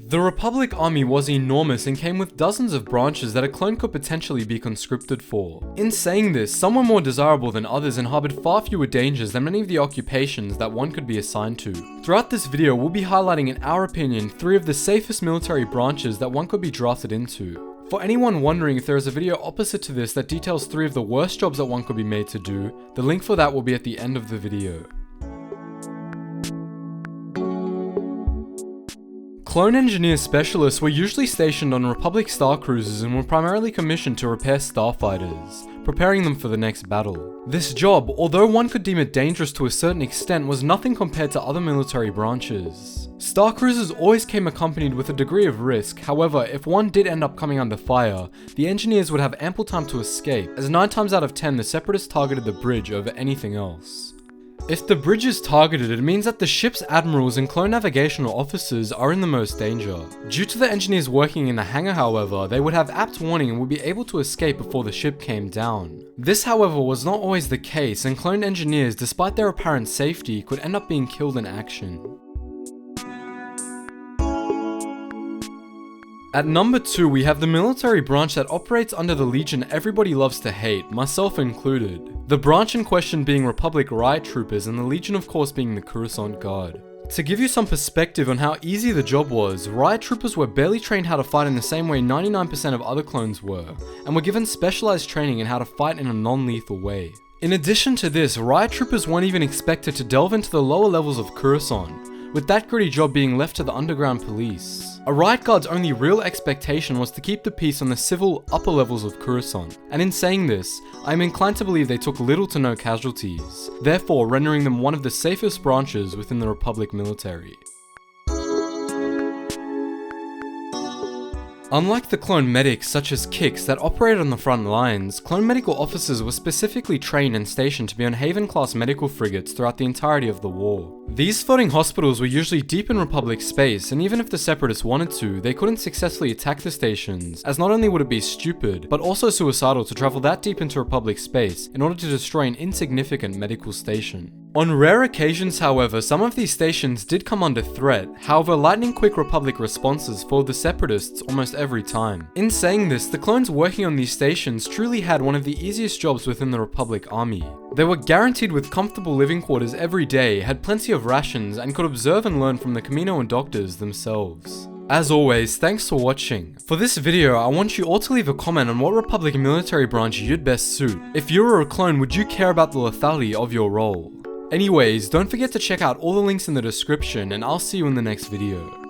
The Republic army was enormous and came with dozens of branches that a clone could potentially be conscripted for. In saying this, some were more desirable than others and harbored far fewer dangers than many of the occupations that one could be assigned to. Throughout this video, we'll be highlighting in our opinion 3 of the safest military branches that one could be drafted into. For anyone wondering if there is a video opposite to this that details 3 of the worst jobs that one could be made to do, the link for that will be at the end of the video. Clone engineer specialists were usually stationed on Republic star cruisers and were primarily commissioned to repair starfighters, preparing them for the next battle. This job, although one could deem it dangerous to a certain extent, was nothing compared to other military branches. Star cruisers always came accompanied with a degree of risk. However, if one did end up coming under fire, the engineers would have ample time to escape, as 9 times out of 10 the Separatists targeted the bridge over anything else. If the bridge is targeted, it means that the ship's admirals and clone navigational officers are in the most danger. Due to the engineers working in the hangar, however, they would have apt warning and would be able to escape before the ship came down. This, however, was not always the case, and clone engineers, despite their apparent safety, could end up being killed in action. At number 2, we have the military branch that operates under the Legion everybody loves to hate, myself included. The branch in question being Republic Riot troopers, and the Legion of course being the Coruscant Guard. To give you some perspective on how easy the job was, Riot troopers were barely trained how to fight in the same way 99% of other clones were, and were given specialized training in how to fight in a non-lethal way. In addition to this, Riot troopers weren't even expected to delve into the lower levels of Coruscant, with that gritty job being left to the underground police. A Riot Guard's only real expectation was to keep the peace on the civil upper levels of Coruscant, and in saying this, I am inclined to believe they took little to no casualties, therefore rendering them one of the safest branches within the Republic military. Unlike the clone medics such as Kix that operated on the front lines, clone medical officers were specifically trained and stationed to be on Haven-class medical frigates throughout the entirety of the war. These floating hospitals were usually deep in Republic space, and even if the Separatists wanted to, they couldn't successfully attack the stations, as not only would it be stupid, but also suicidal to travel that deep into Republic space in order to destroy an insignificant medical station. On rare occasions, however, some of these stations did come under threat. However, lightning-quick Republic responses foiled the Separatists almost every time. In saying this, the clones working on these stations truly had one of the easiest jobs within the Republic army. They were guaranteed with comfortable living quarters every day, had plenty of rations, and could observe and learn from the Camino and doctors themselves. As always, thanks for watching. For this video, I want you all to leave a comment on what Republic military branch you'd best suit. If you were a clone, would you care about the lethality of your role? Anyways, don't forget to check out all the links in the description, and I'll see you in the next video.